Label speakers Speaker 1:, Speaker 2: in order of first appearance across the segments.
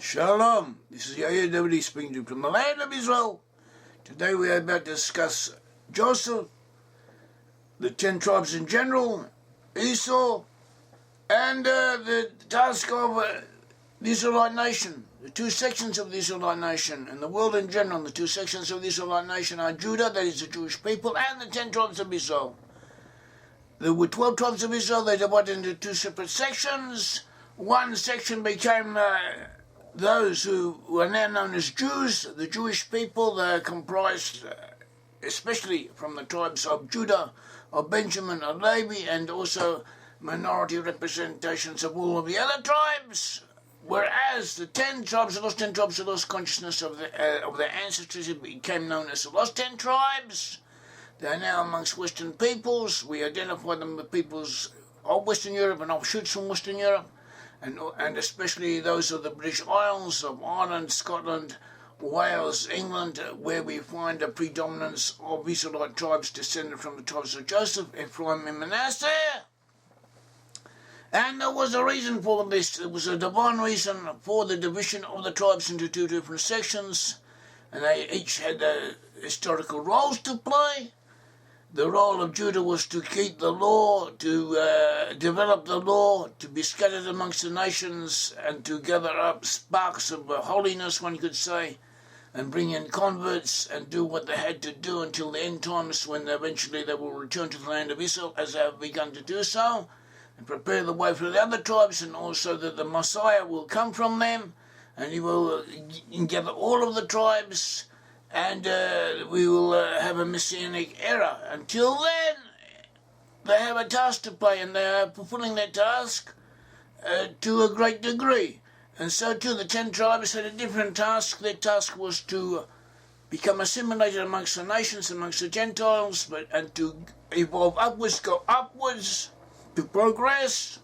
Speaker 1: Shalom, this is Yair Davidiy speaking from the land of Israel. Today we are about to discuss Joseph, the 10 tribes in general, Esau, and the task of the Israelite nation. The two sections of the Israelite nation and the world in general. The two sections of the Israelite nation are Judah, that is the Jewish people, and the 10 tribes of Israel. There were 12 tribes of Israel. They divided into two separate sections. One section became those who are now known as Jews, the Jewish people. They are comprised especially from the tribes of Judah, of Benjamin, of Levi, and also minority representations of all of the other tribes. Whereas the 10 tribes, the lost 10 tribes, who lost consciousness of their ancestors, it became known as the lost 10 tribes. They are now amongst Western peoples. We identify them with peoples of Western Europe and offshoots from Western Europe, and especially those of the British Isles, of Ireland, Scotland, Wales, England, where we find a predominance of Israelite tribes descended from the tribes of Joseph, Ephraim, and Manasseh. And there was a reason for this. There was a divine reason for the division of the tribes into two different sections, and they each had historical roles to play. The role of Judah was to keep the law, to develop the law, to be scattered amongst the nations, and to gather up sparks of holiness, one could say, and bring in converts and do what they had to do until the end times, when eventually they will return to the land of Israel, as they have begun to do so, and prepare the way for the other tribes, and also that the Messiah will come from them, and he will gather all of the tribes, and we will have a messianic era. Until then, they have a task to play, and they are fulfilling that task to a great degree. And so too, the 10 tribes had a different task. Their task was to become assimilated amongst the nations, amongst the Gentiles, and to evolve upwards, go upwards, to progress,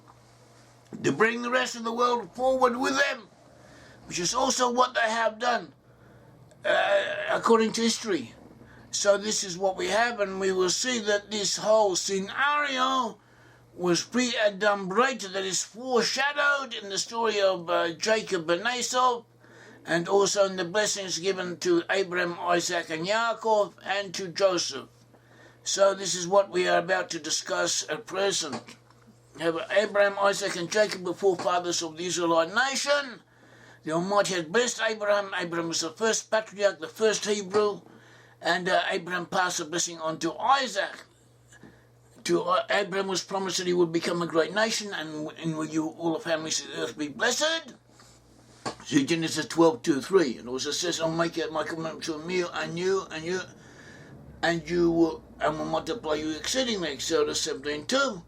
Speaker 1: to bring the rest of the world forward with them, which is also what they have done. According to history. So this is what we have, and we will see that this whole scenario was pre-adumbrated, that is foreshadowed in the story of Jacob and Esau, and also in the blessings given to Abraham, Isaac, and Yaakov, and to Joseph. So this is what we are about to discuss at present. We have Abraham, Isaac, and Jacob, the forefathers of the Israelite nation. The Almighty had blessed Abraham. Abraham was the first patriarch, the first Hebrew, and Abraham passed the blessing on to Isaac. To Abraham was promised that he would become a great nation, and in you all the families of the earth be blessed. See Genesis 12:2-3, and also says, "I'll make my covenant between me and you, and will multiply you exceedingly." Exodus 17:2.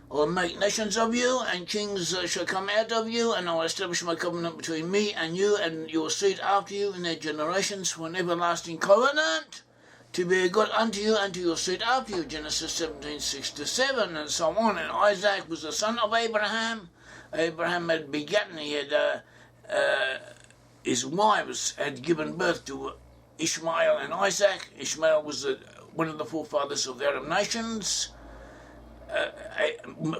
Speaker 1: "I will make nations of you, and kings shall come out of you, and I will establish my covenant between me and you and your seed after you in their generations for an everlasting covenant, to be a God unto you and to your seed after you." Genesis 17:6-7, and so on. And Isaac was the son of Abraham. Abraham had begotten. He had his wives had given birth to Ishmael and Isaac. Ishmael was one of the forefathers of the Arab nations.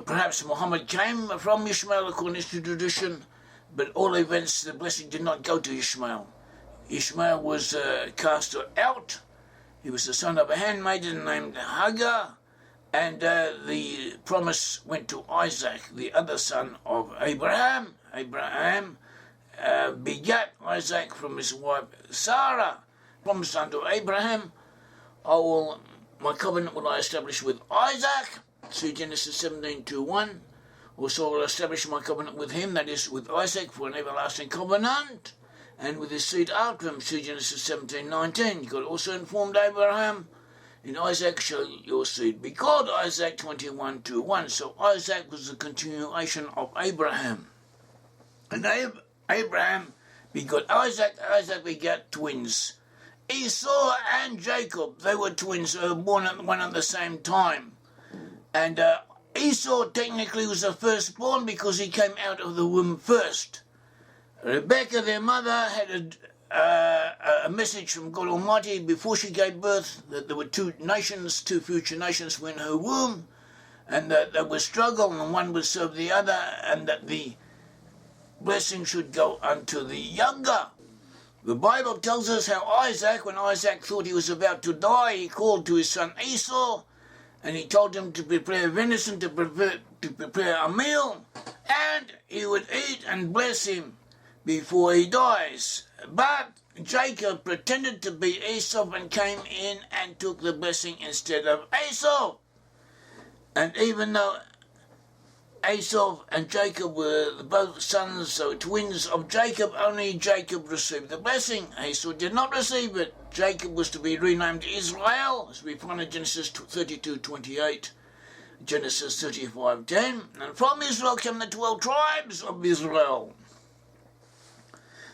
Speaker 1: Perhaps Muhammad came from Ishmael according to tradition, but all events, the blessing did not go to Ishmael. Ishmael was cast out. He was the son of a handmaiden named Hagar, and the promise went to Isaac, the other son of Abraham. Abraham begat Isaac from his wife Sarah. Promised unto Abraham, my covenant will I establish with Isaac. See Genesis 17:2-1. "Also I will establish my covenant with him," that is, with Isaac, "for an everlasting covenant, and with his seed after him." See Genesis 17:19. God also informed Abraham, "In Isaac shall your seed be called." Isaac 21:2-1. So Isaac was the continuation of Abraham. And Abraham begot Isaac. Isaac begat twins, Esau and Jacob. They were twins. They were born at one at the same time. And Esau technically was the firstborn because he came out of the womb first. Rebekah, their mother, had a message from God Almighty before she gave birth that there were two future nations were in her womb, and that there was struggle, and one would serve the other, and that the blessing should go unto the younger. The Bible tells us how Isaac, when Isaac thought he was about to die, he called to his son Esau, and he told him to prepare venison, to prepare a meal, and he would eat and bless him before he dies. But Jacob pretended to be Esau and came in and took the blessing instead of Esau. And even though Esau and Jacob were both sons, so twins of Jacob, only Jacob received the blessing. Esau did not receive it. Jacob was to be renamed Israel, as we find in Genesis 32:28, Genesis 35:10. And from Israel came the 12 tribes of Israel.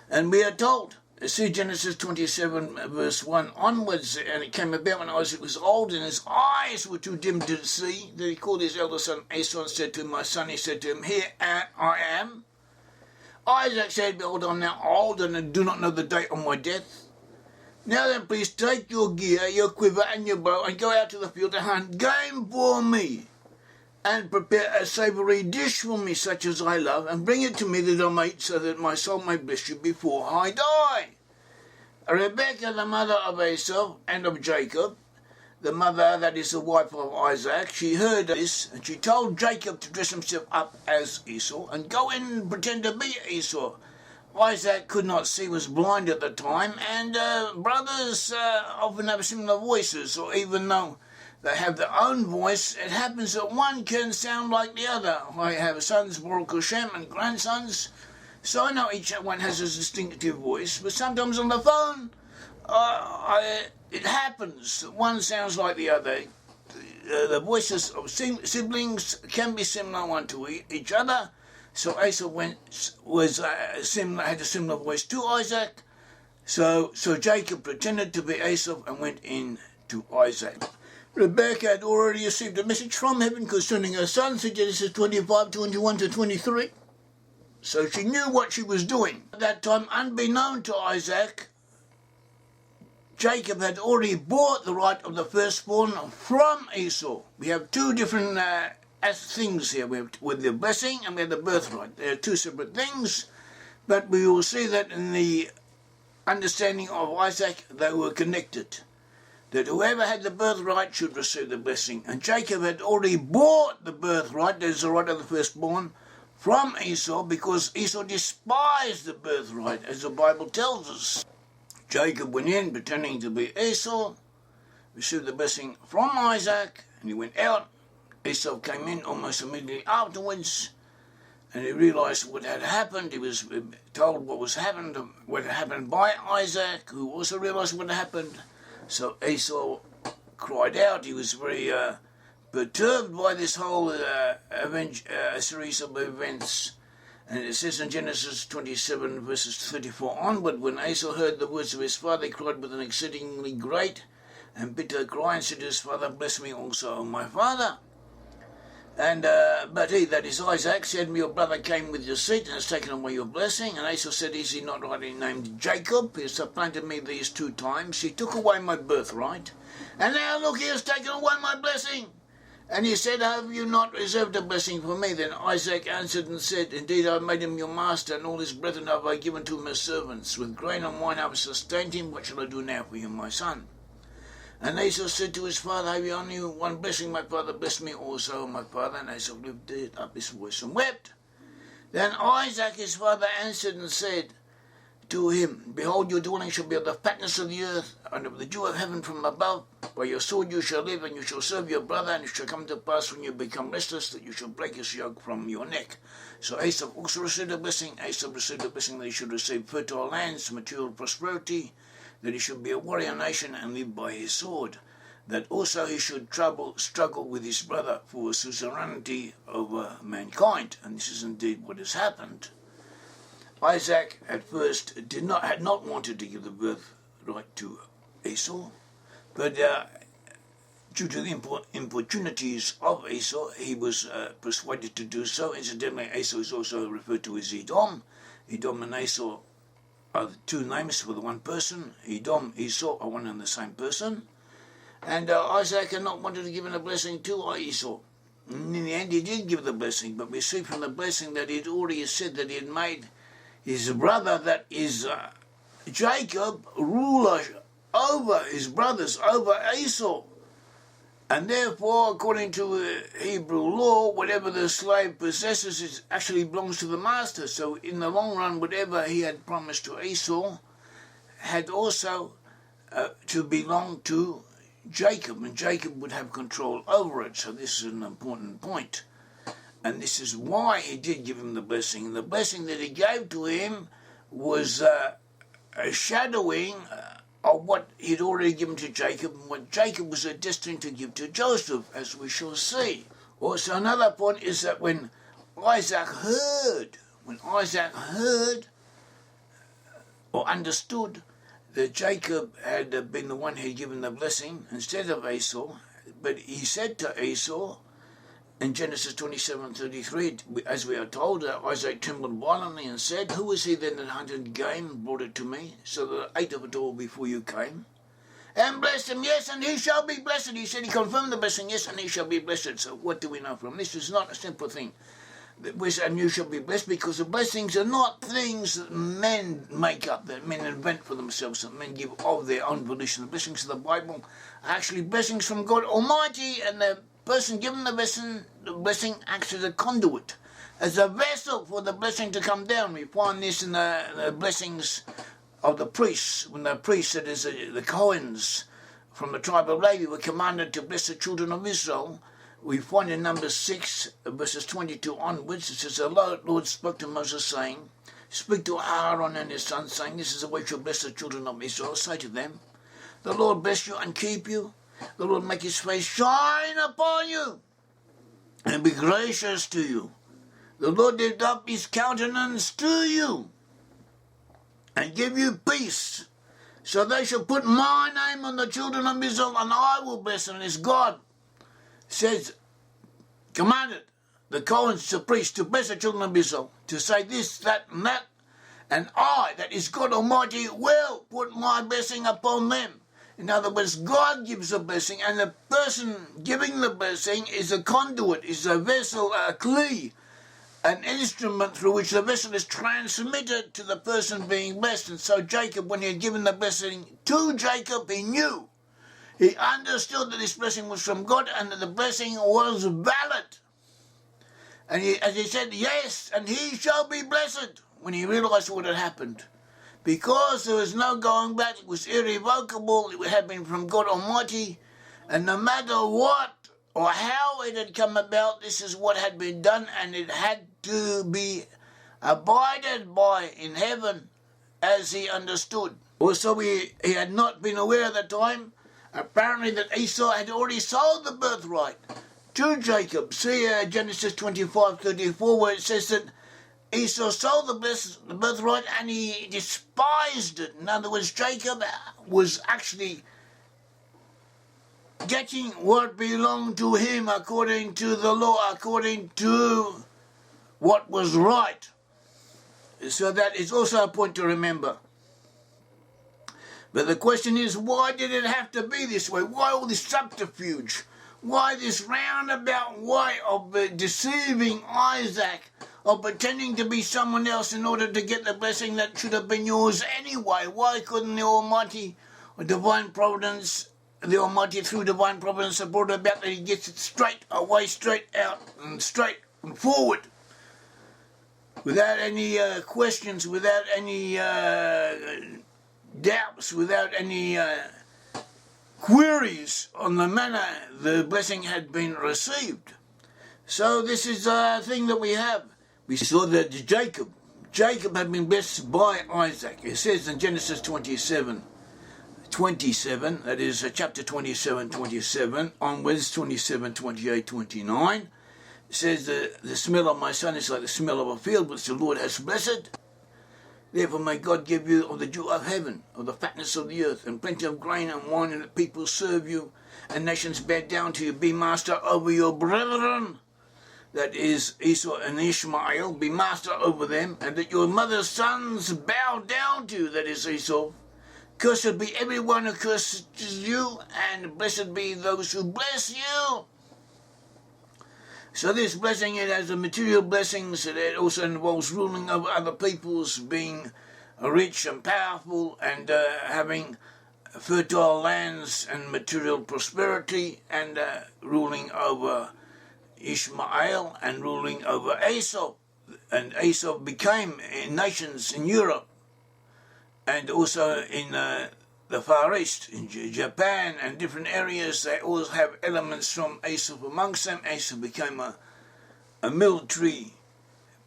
Speaker 1: And we are told, see Genesis 27 verse 1 onwards, and it came about when Isaac was old and his eyes were too dim to see, that he called his elder son Esau and said to him, my son, he said to him, here I am. Isaac said, behold, I am now old and I do not know the date of my death. Now then, please take your gear, your quiver and your bow and go out to the field and hunt game for me, and prepare a savoury dish for me such as I love, and bring it to me that I may eat, so that my soul may bless you before I die. Rebekah, the mother of Esau and of Jacob, the mother that is the wife of Isaac, she heard this, and she told Jacob to dress himself up as Esau and go in and pretend to be Esau. Isaac could not see, was blind at the time, and brothers often have similar voices, or even though they have their own voice, it happens that one can sound like the other. I have sons, Baruch Hashem, and grandsons, so I know each one has a distinctive voice, but sometimes on the phone, it happens that one sounds like the other. The voices of siblings can be similar one to each other, so Esau had a similar voice to Isaac, so Jacob pretended to be Esau and went in to Isaac. Rebekah had already received a message from heaven concerning her son, so Genesis 25:21-23. So she knew what she was doing. At that time, unbeknown to Isaac, Jacob had already bought the right of the firstborn from Esau. We have two different things here. We have with the blessing and we have the birthright. They are two separate things, but we will see that in the understanding of Isaac, they were connected. That whoever had the birthright should receive the blessing. And Jacob had already bought the birthright, that is the right of the firstborn, from Esau, because Esau despised the birthright, as the Bible tells us. Jacob went in pretending to be Esau, received the blessing from Isaac, and he went out. Esau came in almost immediately afterwards, and he realized what had happened. He was told what had happened by Isaac, who also realized what had happened. So Esau cried out. He was very perturbed by this whole series of events. And it says in Genesis 27 verses 34 onward, when Esau heard the words of his father, he cried with an exceedingly great and bitter cry and said to his father, bless me also, O my father. And but he, that is Isaac, said, your brother came with deceit and has taken away your blessing. And Esau said, is he not rightly named Jacob? He has supplanted me these 2 times. He took away my birthright. And now look, he has taken away my blessing. And he said, have you not reserved a blessing for me? Then Isaac answered and said, indeed I have made him your master, and all his brethren have I given to him as servants. With grain and wine I have sustained him. What shall I do now for you, my son? And Esau said to his father, have you only one blessing, my father? Bless me also, my father. And Esau lifted up his voice and wept. Then Isaac his father answered and said to him, behold, your dwelling shall be of the fatness of the earth, and of the dew of heaven from above. By your sword you shall live, and you shall serve your brother, and it shall come to pass when you become restless, that you shall break his yoke from your neck. So Esau also received a blessing. Esau received a blessing that he should receive fertile lands, material prosperity, that he should be a warrior nation and live by his sword, that also he should struggle with his brother for suzerainty over mankind. And this is indeed what has happened. Isaac at first had not wanted to give the birthright to Esau, but due to the importunities of Esau, he was persuaded to do so. Incidentally, Esau is also referred to as Edom. Edom and Esau are the 2 names for the one person. Edom, Esau are one and the same person. And Isaac had not wanted to give a blessing to Esau. And in the end, he did give the blessing, but we see from the blessing that he'd already said that he had made his brother, that is Jacob, ruler over his brothers, over Esau. And therefore, according to Hebrew law, whatever the slave possesses it actually belongs to the master. So in the long run, whatever he had promised to Esau had also to belong to Jacob, and Jacob would have control over it. So this is an important point. And this is why he did give him the blessing. The blessing that he gave to him was a shadowing of what he'd already given to Jacob, and what Jacob was destined to give to Joseph, as we shall see. Also, another point is that when Isaac heard or understood that Jacob had been the one who had given the blessing instead of Esau, but he said to Esau, in Genesis 27:33, as we are told, Isaac trembled violently and said, "Who was he then that hunted game and brought it to me, so that I ate of it all before you came? And blessed him, yes, and he shall be blessed." He said, he confirmed the blessing, yes, and he shall be blessed. So what do we know from this? Is not a simple thing. And you shall be blessed, because the blessings are not things that men make up, that men invent for themselves, that men give of their own volition. The blessings of the Bible are actually blessings from God Almighty, and the person given the blessing acts as a conduit, as a vessel for the blessing to come down. We find this in the blessings of the priests, when the priests, that is the Cohens from the tribe of Levi, were commanded to bless the children of Israel. We find in Numbers 6, verses 22 onwards, it says, "The Lord spoke to Moses, saying, Speak to Aaron and his sons, saying, This is the way you shall bless the children of Israel. Say to them, The Lord bless you and keep you. The Lord make his face shine upon you and be gracious to you. The Lord lift up his countenance to you and give you peace. So they shall put my name on the children of Israel, and I will bless them." As God says, commanded the Cohens, the priests, to bless the children of Israel, to say this, that, and that, and I, that is God Almighty, will put my blessing upon them. In other words, God gives a blessing, and the person giving the blessing is a conduit, is a vessel, a kli, an instrument through which the vessel is transmitted to the person being blessed. And so Jacob, when he had given the blessing to Jacob, he knew, he understood that this blessing was from God and that the blessing was valid. And as he said, yes, and he shall be blessed, when he realized what had happened. Because there was no going back, it was irrevocable, it had been from God Almighty, and no matter what or how it had come about, this is what had been done, and it had to be abided by in heaven as he understood. Also, he had not been aware at the time, apparently, that Esau had already sold the birthright to Jacob. See Genesis 25:34, where it says that Esau sold the birthright and he despised it. In other words, Jacob was actually getting what belonged to him according to the law, according to what was right. So that is also a point to remember. But the question is, why did it have to be this way? Why all this subterfuge? Why this roundabout way of deceiving Isaac, of pretending to be someone else in order to get the blessing that should have been yours anyway? Why couldn't the Almighty, or divine providence, the Almighty through divine providence have brought about that he gets it straight away, straight out, and straight and forward, without any questions, without any doubts, without any queries on the manner the blessing had been received? So this is a thing that we have. We saw that Jacob had been blessed by Isaac. It says in Genesis 27, that is chapter 27 onwards, 27, 28, 29. It says the smell of my son is like the smell of a field which the Lord has blessed. Therefore may God give you of the dew of heaven, of the fatness of the earth, and plenty of grain and wine, and that people serve you, and nations bow down to you. Be master over your brethren, that is Esau and Ishmael, be master over them, and that your mother's sons bow down to you, that is Esau. Cursed be everyone who curses you, and blessed be those who bless you. So this blessing, it has the material blessings, it also involves ruling over other peoples, being rich and powerful, and having fertile lands and material prosperity, and ruling over Ishmael and ruling over Esau. And Esau became nations in Europe and also in the Far East, in Japan and different areas. They all have elements from Esau amongst them. Esau became a military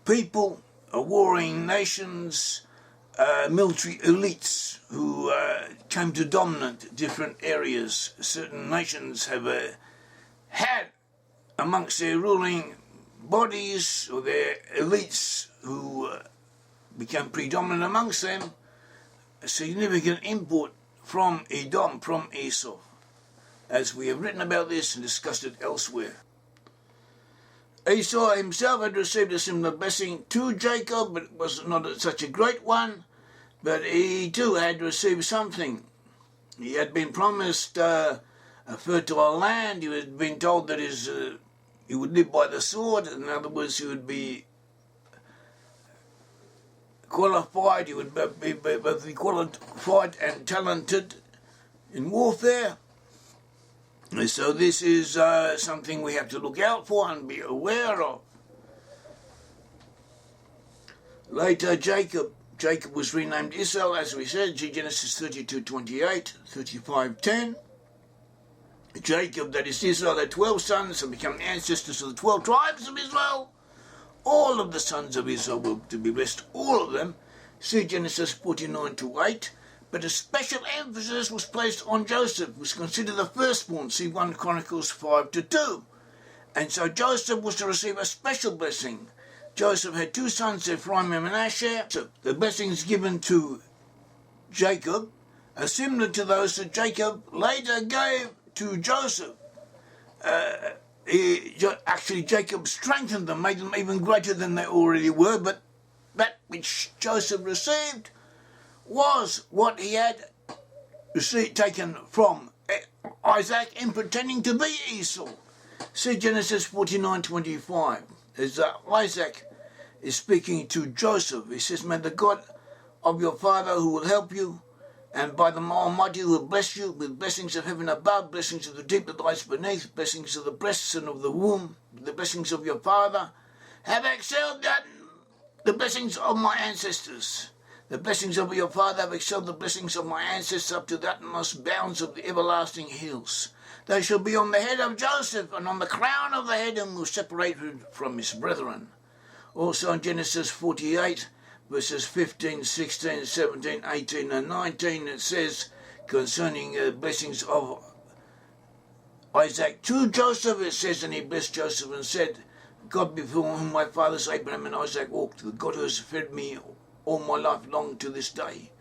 Speaker 1: people, a warring nations, military elites who came to dominate different areas. Certain nations have had amongst their ruling bodies or their elites who became predominant amongst them a significant import from Edom, from Esau, as we have written about this and discussed it elsewhere. Esau himself had received a similar blessing to Jacob, but it was not such a great one, but he too had received something. He had been promised a fertile land. He had been told that he would live by the sword. In other words, he would be qualified, he would be both qualified and talented in warfare. And so this is something we have to look out for and be aware of. Later, Jacob was renamed Israel, as we said, Genesis 32:28, 35:10. Jacob, that is Israel, had 12 sons and become ancestors of the 12 tribes of Israel. All of the sons of Israel were to be blessed, all of them. See Genesis 49:8. But a special emphasis was placed on Joseph, who was considered the firstborn. See 1 Chronicles 5:2. And so Joseph was to receive a special blessing. Joseph had 2 sons, Ephraim and Manasseh. So the blessings given to Jacob are similar to those that Jacob later gave to Joseph. Actually, Jacob strengthened them, made them even greater than they already were, but that which Joseph received was what he had taken from Isaac in pretending to be Esau. See Genesis 49:25. As Isaac is speaking to Joseph, he says, "May the God of your father who will help you, and by the Almighty who will bless you with blessings of heaven above, blessings of the deep that lies beneath, blessings of the breasts and of the womb, the blessings of your father, have excelled the blessings of my ancestors. The blessings of your father have excelled the blessings of my ancestors up to the utmost bounds of the everlasting hills. They shall be on the head of Joseph and on the crown of the head, and will separate him from his brethren." Also in Genesis 48, verses 15, 16, 17, 18 and 19, it says concerning the blessings of Isaac to Joseph, it says, "And he blessed Joseph and said, God before whom my fathers Abraham and Isaac walked, the God who has fed me all my life long to this day.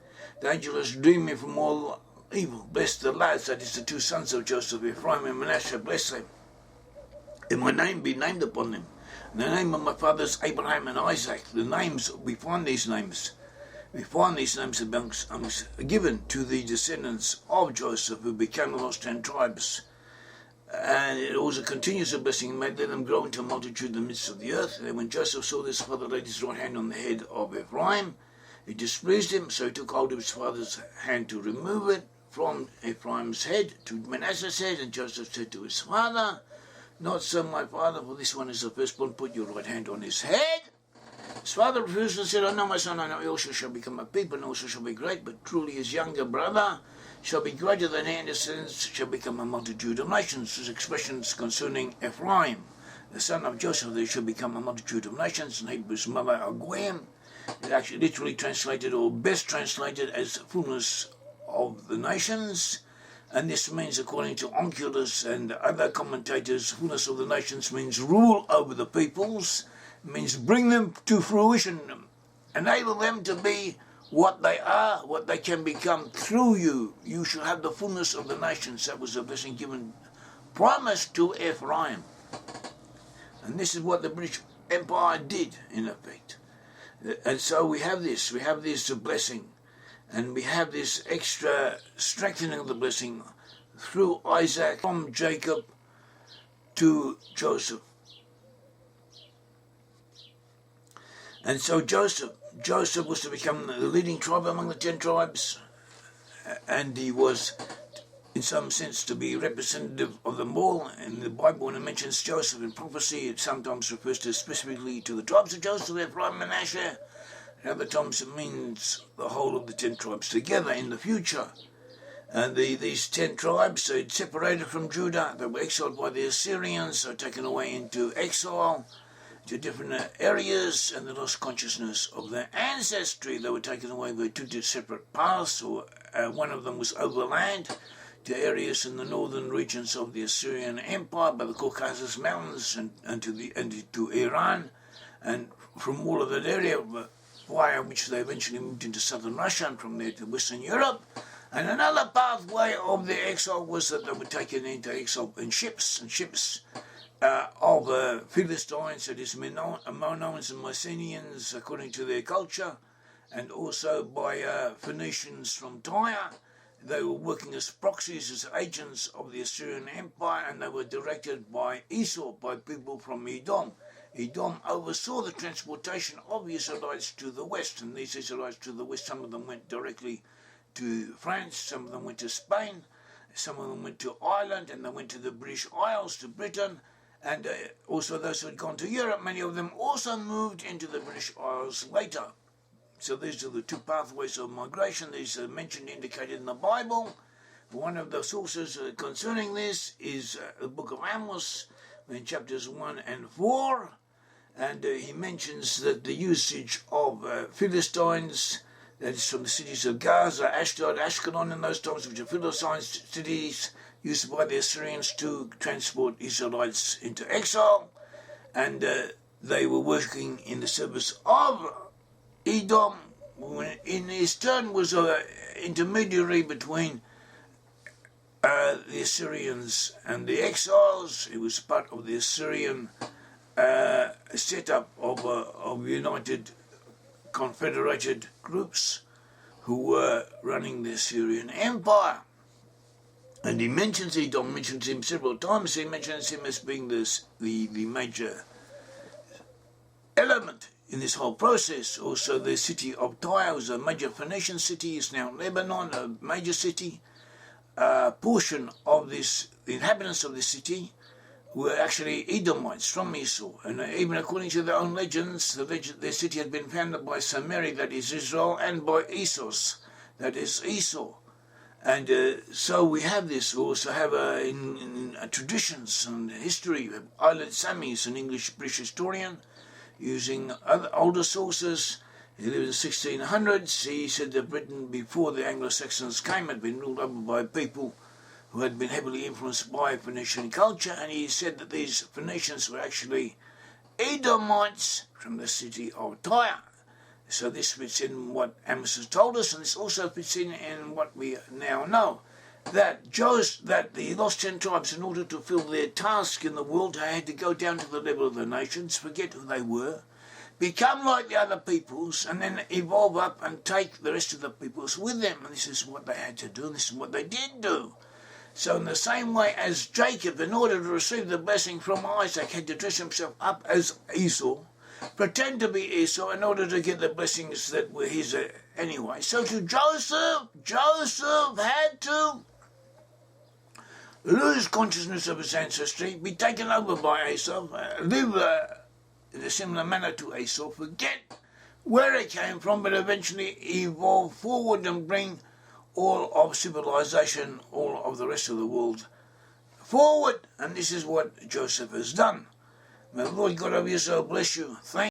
Speaker 1: The angel has redeemed me from all evil. Bless the lads," that is the 2 sons of Joseph, Ephraim and Manasseh, "bless them. And my name be named upon them. And the name of my fathers Abraham and Isaac," the names, we find these names amongst given to the descendants of Joseph, who became the lost 10 tribes. And it also continues a blessing, and made them grow into a multitude in the midst of the earth. And when Joseph saw this, his father laid his right hand on the head of Ephraim. It displeased him, so he took hold of his father's hand to remove it from Ephraim's head to Manasseh's head. And Joseph said to his father, "Not so, my father, for this one is the firstborn. Put your right hand on his head." His father refused and said, "Oh no, my son, I know he also shall become a people, and also shall be great, but truly his younger brother shall be greater than he, and his sons shall become a multitude of nations." His expressions concerning Ephraim, the son of Joseph, they shall become a multitude of nations, and Hebrew's mother, Agwem, is actually literally translated, or best translated, as fullness of the nations. And this means, according to Onkelos and other commentators, fullness of the nations means rule over the peoples. It means bring them to fruition, enable them to be what they are, what they can become through you. You shall have the fullness of the nations. That was a blessing given, promised to Ephraim. And this is what the British Empire did, in effect. And so we have this blessing. And we have this extra strengthening of the blessing through Isaac, from Jacob to Joseph. And so Joseph was to become the leading tribe among the 10 tribes, and he was, in some sense, to be representative of them all. In the Bible, when it mentions Joseph in prophecy, it sometimes refers to specifically to the tribes of Joseph, Ephraim, Manasseh. At other times it means the whole of the 10 tribes together in the future. And these 10 tribes, so it separated from Judah. They were exiled by the Assyrians, so taken away into exile to different areas, and they lost consciousness of their ancestry. They were taken away by 2 separate paths, or one of them was overland to areas in the northern regions of the Assyrian Empire by the Caucasus Mountains and to Iran, and from all of that area, via which they eventually moved into southern Russia, and from there to Western Europe. And another pathway of the exile was that they were taken into exile in ships of Philistines, that is Ammonites and Mycenaeans, according to their culture, and also by Phoenicians from Tyre. They were working as proxies, as agents of the Assyrian Empire, and they were directed by Esau, by people from Edom. Edom oversaw the transportation of Israelites to the west, and these Israelites to the west, some of them went directly to France, some of them went to Spain, some of them went to Ireland, and they went to the British Isles, to Britain, and also those who had gone to Europe, many of them also moved into the British Isles later. So these are the 2 pathways of migration. These are mentioned, indicated in the Bible. One of the sources concerning this is the book of Amos, in chapters 1 and 4, and he mentions that the usage of Philistines, that is from the cities of Gaza, Ashdod, Ashkelon in those times, which are Philistine cities used by the Assyrians to transport Israelites into exile, and they were working in the service of Edom, in his turn was an intermediary between the Assyrians and the exiles. He was part of the Assyrian setup of united, confederated groups who were running the Assyrian Empire. And he mentions Edom, mentions him several times. He mentions him as being the major element in this whole process. Also, the city of Tyre was a major Phoenician city. It's now Lebanon, a major city. Portion of this, the inhabitants of the city, were actually Edomites from Esau. And even according to their own legends, their city had been founded by Samari, that is Israel, and by Esau, that is Esau. And so we have this. We also have in traditions and history, Eilert Sami is an English-British historian, using other older sources. He lived in the 1600s. He said that Britain, before the Anglo-Saxons came, had been ruled over by people who had been heavily influenced by Phoenician culture, and he said that these Phoenicians were actually Edomites from the city of Tyre. So this fits in what Amos has told us, and this also fits in what we now know, that the lost 10 tribes, in order to fill their task in the world, had to go down to the level of the nations, forget who they were, become like the other peoples, and then evolve up and take the rest of the peoples with them. And this is what they had to do, and this is what they did do. So in the same way as Jacob, in order to receive the blessing from Isaac, had to dress himself up as Esau, pretend to be Esau in order to get the blessings that were his anyway. So to Joseph had to lose consciousness of his ancestry, be taken over by Esau, live in a similar manner to Esau, forget where he came from, but eventually evolve forward and bring all of civilization, all of the rest of the world forward. And this is what Joseph has done. May the Lord God of Israel bless you. Thank